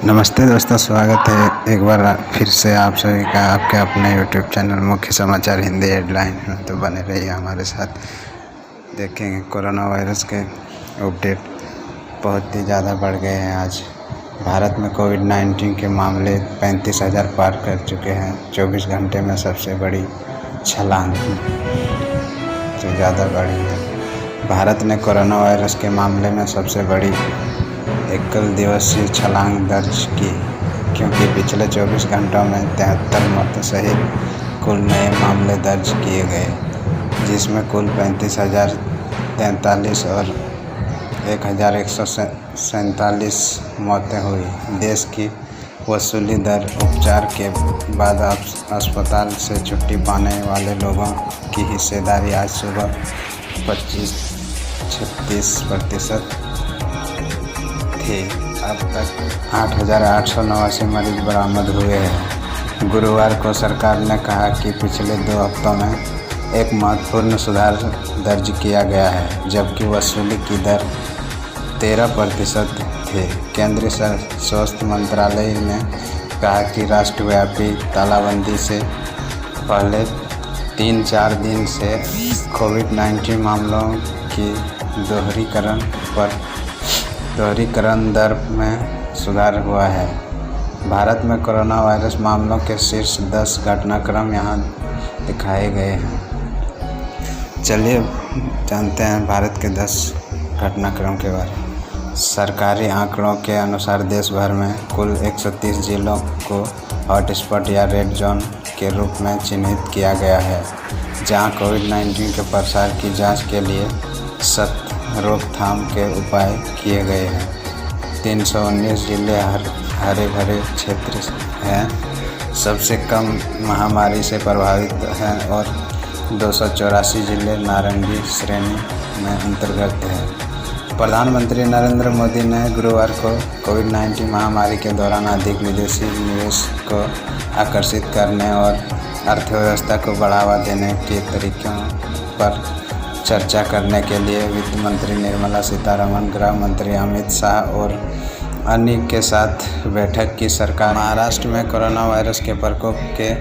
नमस्ते दोस्तों, स्वागत है एक बार फिर से आप सभी का आपके अपने यूट्यूब चैनल मुख्य समाचार हिंदी हेडलाइन में। तो बने रहिए हमारे साथ। देखेंगे कोरोना वायरस के अपडेट बहुत ही ज़्यादा बढ़ गए हैं। आज भारत में कोविड-19 के मामले 35,000 पार कर चुके हैं। 24 घंटे में सबसे बड़ी छलांग जो ज़्यादा बढ़ी है। भारत ने कोरोना वायरस के मामले में सबसे बड़ी एकल दिवसीय छलांग दर्ज की, क्योंकि पिछले 24 घंटों में 73 मौतों सहित कुल नए मामले दर्ज किए गए, जिसमें कुल 35,043 और 1,147 मौतें हुई। देश की वसूली दर उपचार के बाद अस्पताल से छुट्टी पाने वाले लोगों की हिस्सेदारी आज सुबह 25-36% थी। अब तक 8,889 मरीज बरामद हुए हैं। गुरुवार को सरकार ने कहा कि पिछले 2 हफ्तों में एक महत्वपूर्ण सुधार दर्ज किया गया है, जबकि वसूली की दर 13% थी। केंद्रीय स्वास्थ्य मंत्रालय ने कहा कि राष्ट्रव्यापी तालाबंदी से पहले 3-4 दिन से कोविड-19 मामलों की दोहरीकरण दर में सुधार हुआ है। भारत में कोरोना वायरस मामलों के शीर्ष 10 घटनाक्रम यहाँ दिखाए गए हैं। चलिए जानते हैं भारत के 10 घटनाक्रम के बारे में। सरकारी आंकड़ों के अनुसार देश भर में कुल 130 जिलों को हॉटस्पॉट या रेड जोन के रूप में चिन्हित किया गया है, जहां कोविड-19 के प्रसार की जांच के लिए सख्त रोकथाम के उपाय किए गए हैं। 319 जिले हरे भरे क्षेत्र हैं, सबसे कम महामारी से प्रभावित हैं, और 284 जिले नारंगी श्रेणी में अंतर्गत हैं। प्रधानमंत्री नरेंद्र मोदी ने गुरुवार को कोविड-19 महामारी के दौरान अधिक विदेशी निवेश को आकर्षित करने और अर्थव्यवस्था को बढ़ावा देने के तरीकों पर चर्चा करने के लिए वित्त मंत्री निर्मला सीतारमण, गृह मंत्री अमित शाह और अन्य के साथ बैठक की। सरकार महाराष्ट्र में कोरोना वायरस के प्रकोप के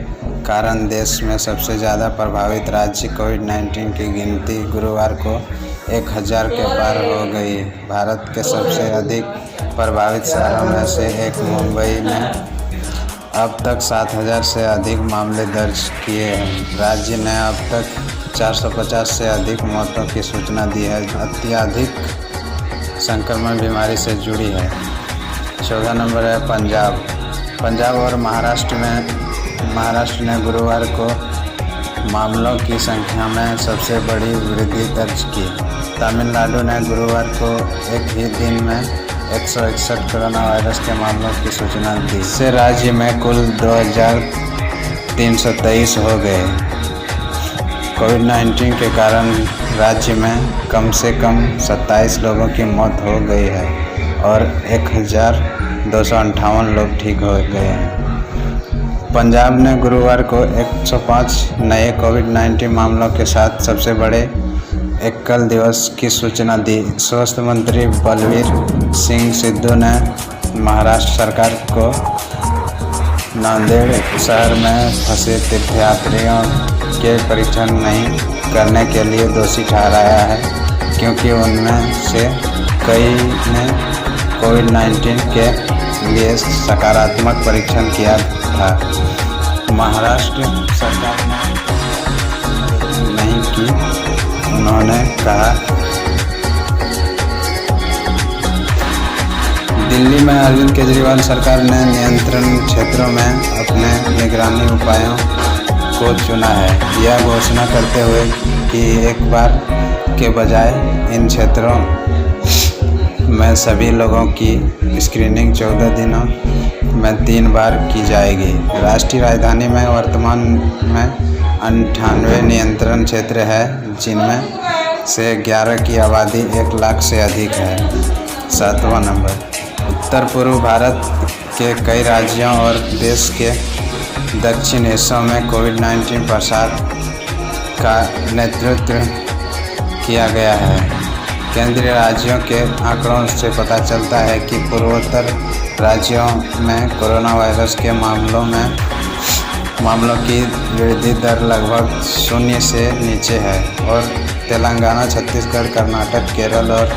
कारण देश में सबसे ज़्यादा प्रभावित राज्य कोविड-19 की गिनती गुरुवार को 1,000 के पार हो गई। भारत के सबसे अधिक प्रभावित शहरों में से एक मुंबई में अब तक 7,000 से अधिक मामले दर्ज किए हैं। राज्य ने अब तक 450 से अधिक मौतों की सूचना दी है। अत्यधिक संक्रमण बीमारी से जुड़ी है। 14 नंबर है पंजाब और महाराष्ट्र ने गुरुवार को मामलों की संख्या में सबसे बड़ी वृद्धि दर्ज की। तमिलनाडु ने गुरुवार को एक ही दिन में 161 कोरोना वायरस के मामलों की सूचना दी। इससे राज्य में कुल 2,323 हो गए। कोविड-19 के कारण राज्य में कम से कम 27 लोगों की मौत हो गई है और 1,258 लोग ठीक हो गए हैं। पंजाब ने गुरुवार को 105 नए कोविड-19 मामलों के साथ सबसे बड़े एकल दिवस की सूचना दी। स्वास्थ्य मंत्री बलवीर सिंह सिद्धू ने महाराष्ट्र सरकार को नांदेड़ शहर में फंसे तीर्थयात्रियों के परीक्षण नहीं करने के लिए दोषी ठहराया है, क्योंकि उनमें से कई ने कोविड-19 के लिए सकारात्मक परीक्षण किया था। महाराष्ट्र सरकार ने नहीं की। उन्होंने कहा, दिल्ली में अरविंद केजरीवाल सरकार ने नियंत्रण क्षेत्रों में अपने निगरानी उपायों को चुना है, यह घोषणा करते हुए कि एक बार के बजाय इन क्षेत्रों में सभी लोगों की स्क्रीनिंग 14 दिनों में 3 बार की जाएगी। राष्ट्रीय राजधानी में वर्तमान में 98 नियंत्रण क्षेत्र है, जिनमें से 11 की आबादी 1 लाख से अधिक है। 7वां नंबर, उत्तर पूर्व भारत के कई राज्यों और देश के दक्षिण हिस्सों में कोविड-19 प्रसार का नेतृत्व किया गया है। केंद्रीय राज्यों के आंकड़ों से पता चलता है कि पूर्वोत्तर राज्यों में कोरोना वायरस के मामलों की वृद्धि दर लगभग 0 से नीचे है और तेलंगाना, छत्तीसगढ़, कर्नाटक, केरल और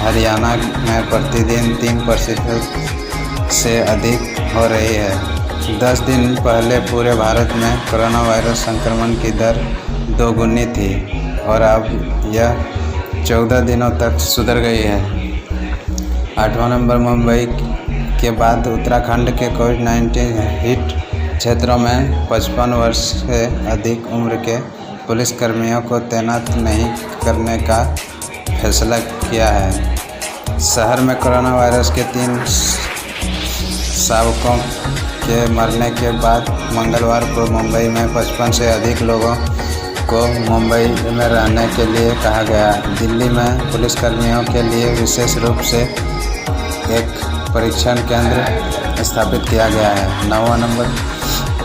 हरियाणा में प्रतिदिन 3% से अधिक हो रही है। 10 दिन पहले पूरे भारत में कोरोना वायरस संक्रमण की दर 2 गुनी थी और अब यह 14 दिनों तक सुधर गई है। 8वां नंबर, मुंबई के बाद उत्तराखंड के कोविड-19 हिट क्षेत्रों में 55 वर्ष से अधिक उम्र के पुलिसकर्मियों को तैनात नहीं करने का फैसला किया है। शहर में कोरोना वायरस के 3 शावकों के मरने के बाद मंगलवार को मुंबई में 55 से अधिक लोगों को मुंबई में रहने के लिए कहा गया। दिल्ली में पुलिसकर्मियों के लिए विशेष रूप से एक परीक्षण केंद्र स्थापित किया गया है। 9वां नंबर,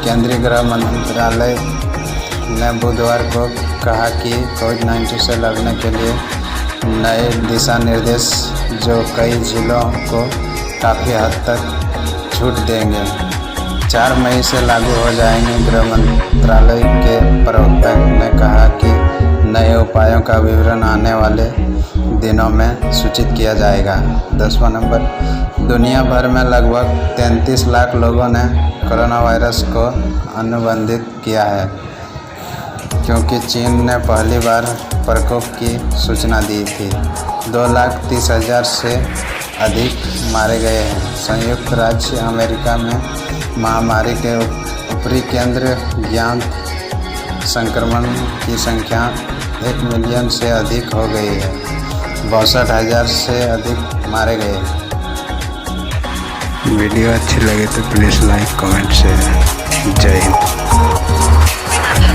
केंद्रीय गृह मंत्रालय ने बुधवार को कहा कि कोविड-19 से लड़ने के लिए नए दिशा निर्देश जो कई जिलों को काफ़ी हद तक छूट देंगे 4 मई से लागू हो जाएंगे। गृह मंत्रालय के प्रवक्ता ने कहा कि नए उपायों का विवरण आने वाले दिनों में सूचित किया जाएगा। 10वां नंबर, दुनिया भर में लगभग 33 लाख लोगों ने कोरोना वायरस को अनुबंधित किया है क्योंकि चीन ने पहली बार प्रकोप की सूचना दी थी। 2,30,000 से अधिक मारे गए हैं। संयुक्त राज्य अमेरिका में महामारी के ऊपरी केंद्र ज्ञात संक्रमण की संख्या 1 मिलियन से अधिक हो गई है। 62,000 से अधिक मारे गए। वीडियो अच्छी लगे तो प्लीज़ लाइक, कमेंट, शेयर।